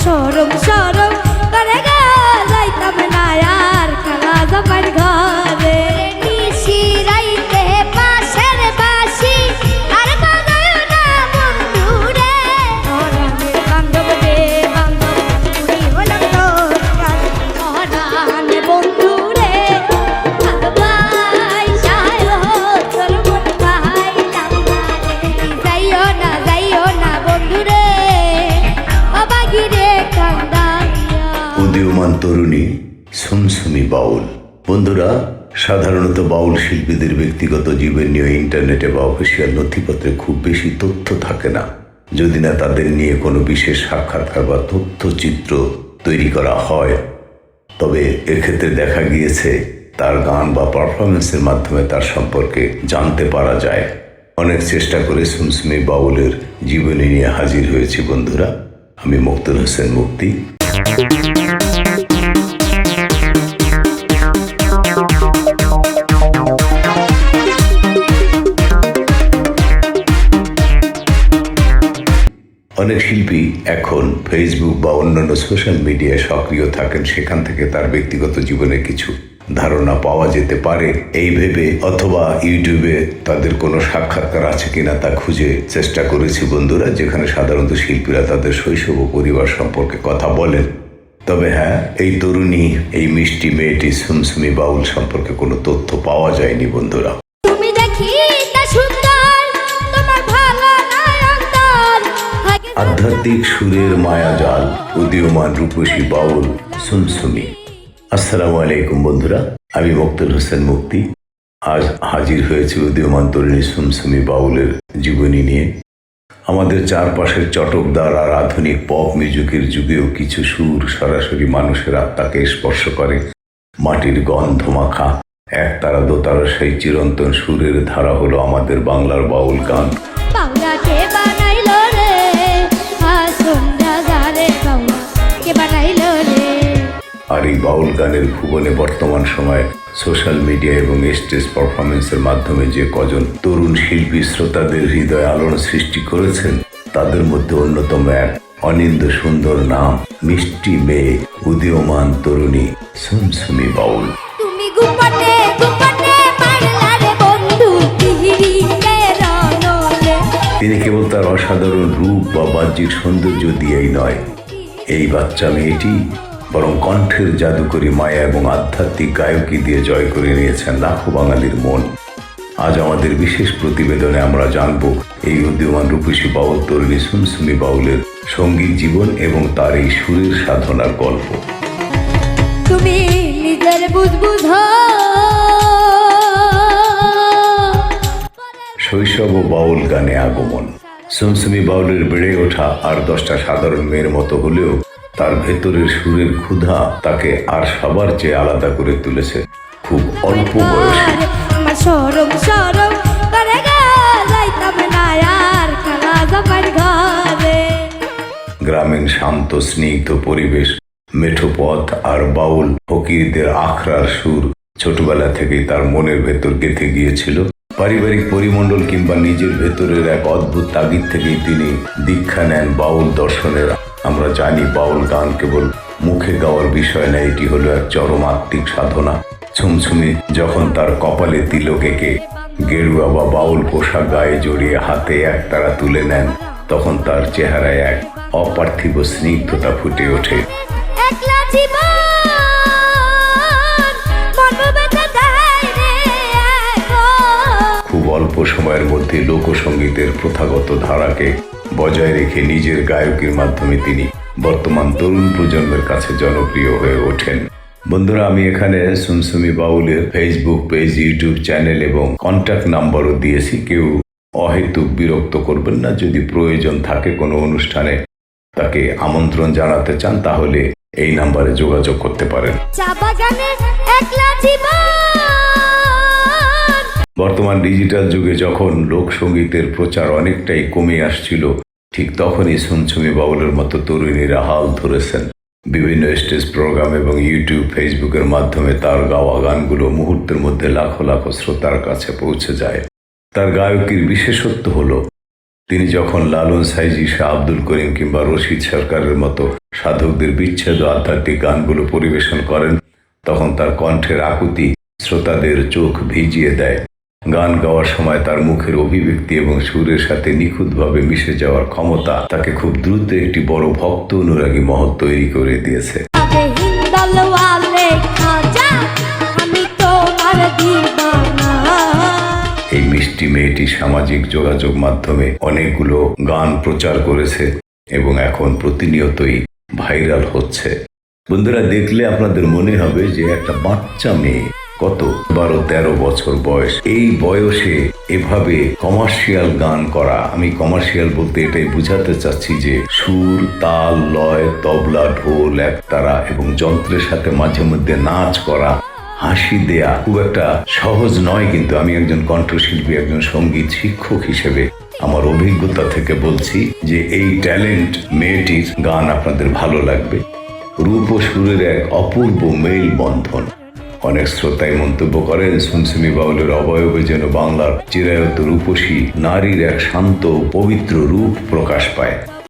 সরম সরম করে গা যাইতাম না আর খালা জামাইর ঘরে নিশি রাইতে পাশের বাসি আর বাজায় না বন্ধু রে ওরানের বান্ধব রে বান্ধব উড়ি হলাম তোর কাছে ওরানের বন্ধু রে ভাই সায়ো তোর মন পাইলাম না রে যাইও না বন্ধু রে অবাগি রে কান্দাইয়া। উদীয়মান তরুণী সুমসুমি বাউল। বন্ধুরা, সাধারণত বাউল শিল্পীদের ব্যক্তিগত জীবন নিয়ে ইন্টারনেটে বা অফিসিয়াল নথিপত্রে খুব বেশি তথ্য থাকে না, যদি না তাদের নিয়ে কোনো বিশেষ সাক্ষাৎকার বা তথ্যচিত্র তৈরি করা হয়। তবে এক্ষেত্রে দেখা গিয়েছে তার গান বা পারফরমেন্সের মাধ্যমে তার সম্পর্কে জানতে পারা যায়। অনেক চেষ্টা করে সুমসুমি বাউলের জীবনী নিয়ে হাজির হয়েছি বন্ধুরা। আমি মুক্তুল হোসেন মুক্তি। অনেক শিল্পী এখন ফেসবুক বা অন্যান্য সোশ্যাল মিডিয়ায় সক্রিয় থাকেন, সেখান থেকে তার ব্যক্তিগত জীবনের কিছু ধারণা পাওয়া যেতে পারে এই ভেবে, অথবা ইউটিউবে তাদের কোনো সাক্ষাৎকার আছে কিনা তা খুঁজে চেষ্টা করেছি বন্ধুরা, যেখানে সাধারণত শিল্পীরা তাদের শৈশব ও পরিবার সম্পর্কে কথা বলেন। তবে হ্যাঁ, এই তরুণী, এই মিষ্টি মেয়েটি সুমসুমি বাউল সম্পর্কে কোনো তথ্য পাওয়া যায়নি বন্ধুরা। তুমি দেখিতে সুন্দর তোমার ভালো নাই অন্তর আধ্যাত্মিক সুরের মায়াজাল, উদীয়মান রূপসী বাউল সুমসুমি। আসসালামু আলাইকুম বন্ধুরা, আমি মুক্তুল হোসেন মুক্তি। আজ হাজির হয়েছে উদীয়মান তরুণী সুমসুমি বাউলের জীবনী নিয়ে। আমাদের চারপাশের চটকদার আর আধুনিক পপ মিউজিকের যুগেও কিছু সুর সরাসরি মানুষের আত্মাকে স্পর্শ করে। মাটির গন্ধ মাখা একতারা দোতারা সেই চিরন্তন সুরের ধারা হলো আমাদের বাংলার বাউল গান। বাংলাকে বানাইলো রে আসন্ডা গারে বাংলা কে বানাইলো রে। আর এই বাউল গানের ভুবনে বর্তমান সময়ে সোশ্যাল মিডিয়া এবং স্টেজ পারফরমেন্সের মাধ্যমে যে কজন তরুণ শিল্পী শ্রোতাদের হৃদয় আলোড়ন সৃষ্টি করেছেন, তাদের মধ্যে অন্যতম এক অনিন্দ সুন্দর নাম মিষ্টি মেয়ে উদীয়মান তরুণী সুমসুমি বাউল। তুমি গুপটে গুপটে পারলা রে বন্ধু তিহিরিতে রনলে। তিনি কেবল তার অসাধারণ রূপ বা বাহ্যিক সৌন্দর্য দিয়েই নয়, এই বাচ্চা মেয়েটি বরং কণ্ঠের জাদুকরী মায়া এবং আধ্যাত্মিক গায়কী দিয়ে জয় করে নিয়েছেন লাখো বাঙালির মন। আজ আমাদের বিশেষ প্রতিবেদনে আমরা জানব এই উদীয়মান রূপসী বাউল তরুণী সুমসুমি বাউলের সঙ্গীত জীবন এবং তার এই সুরের সাধনার গল্প। তুমি নিজের বুঝবুঝ শৈশব ও বাউল গানে আগমন। সুমসুমি বাউলের বেড়ে ওঠা আর 10টা সাধারণ মেয়ের মতো হলেও তার ভেতরের সুরের ক্ষুধা তাকে আর সবার চেয়ে আলাদা করে তুলেছে খুব অল্প বয়সে। আমার সরম সরম করে গা যাইতাম না আর খালা জামাইর ঘরে। গ্রামীণ শান্ত স্নিগ্ধ পরিবেশ, মেঠো পথ আর বাউল ফকিরদের আখড়ার সুর ছোটবেলা থেকেই তার মনের ভেতর গেঁথে গিয়েছিল। পারিবারিক পরিমণ্ডল কিংবা নিজের ভেতরের এক অদ্ভুত তাগিদ থেকেই তিনি দীক্ষা নেন বাউল দর্শনের। আমরা জানি বাউল গান কেবল মুখে গাওয়ার বিষয় না, এটি হলো এক চরম আত্মিক সাধনা। সুমসুমি যখন তার কপালে তিলক এঁকে গেরুয়া বা বাউল পোশাক গায়ে জড়িয়ে হাতে একতারা তুলে নেন, তখন তার চেহারায় এক অপার্থিব স্নিগ্ধতা ফুটে ওঠে। একলা জীবন মনবেদে দেয় রে এখন। খুব অল্প সময়ের মধ্যে লোকসঙ্গীতের প্রথাগত ধারাকে বজায় রেখে নিজের গায়কের মাধ্যমে তিনি বর্তমান তরুণ প্রজন্মের কাছে জনপ্রিয় হয়ে ওঠেন। বন্ধুরা, আমি এখানে সুমসুমি বাউলের ফেসবুক পেজ, ইউটিউব চ্যানেল এবং কন্ট্যাক্ট নাম্বারও দিয়েছি। কেউ অহেতুক বিরক্ত করবেন না। যদি প্রয়োজন থাকে কোনো অনুষ্ঠানে তাকে আমন্ত্রণ জানাতে চান, তাহলে এই নাম্বারে যোগাযোগ করতে পারেন। চা বাগানে একলা জীবন। বর্তমান ডিজিটাল যুগে যখন লোকসঙ্গীতের প্রচার অনেকটাই কমে আসছিল, ঠিক তখনই সুমসুমি বাউলের মতো তরুণীরা হাল ধরেছেন। বিভিন্ন স্টেজ প্রোগ্রাম এবং ইউটিউব, ফেসবুকের মাধ্যমে তার গাওয়া গানগুলো মুহূর্তের মধ্যে লাখো লাখো শ্রোতার কাছে পৌঁছে যায়। তার গায়কের বিশেষত্ব হলো তিনি যখন লালন সাইজি, শাহ আব্দুল করিম কিংবা রশিদ সরকারের মতো সাধকদের বিচ্ছেদ ও আধ্যাত্মিক গানগুলো পরিবেশন করেন, তখন তার কণ্ঠের আকুতি শ্রোতাদের চোখ ভিজিয়ে দেয়। গান গাওয়ার সময় তার মুখের অভিব্যক্তি এবং সুরের সাথে নিখুঁতভাবে মিশে যাওয়ার ক্ষমতা তাকে খুব দ্রুত একটি বড় ভক্ত অনুরাগী মহল তৈরি করে দিয়েছে। আবে হিন্দল ওয়ালে খাজা, আমি তোমার দিওয়ানা। এই মিষ্টি মেয়েটি সামাজিক যোগাযোগ মাধ্যমে অনেকগুলো গান প্রচার করেছে এবং এখন প্রতিনিয়তই ভাইরাল হচ্ছে। বন্ধুরা, দেখলে আপনাদের মনে হবে যে একটা বাচ্চা মেয়ে, কত 12-13 বছর বয়স, এই বয়সে এভাবে কমার্শিয়াল গান করা। আমি কমার্শিয়াল বলতে এটাই বুঝাতে চাচ্ছি যে সুর, তাল, লয়, তবলা, ঢোল, একতারা এবং যন্ত্রের সাথে মাঝে মধ্যে নাচ করা, হাসি দেয়া খুব একটা সহজ নয়। কিন্তু আমি একজন কণ্ঠশিল্পী, একজন সঙ্গীত শিক্ষক হিসেবে আমার অভিজ্ঞতা থেকে বলছি যে এই ট্যালেন্ট মেয়েটির গান আপনাদের ভালো লাগবে। রূপ ও সুরের এক অপূর্ব মেল বন্ধন। অনেক শ্রোতাই মন্তব্য করেন, সুনসুনি বাউলের অবয়বে যেন বাংলার চিরায়ত রূপসী নারীর এক শান্ত পবিত্র রূপ প্রকাশ পায়।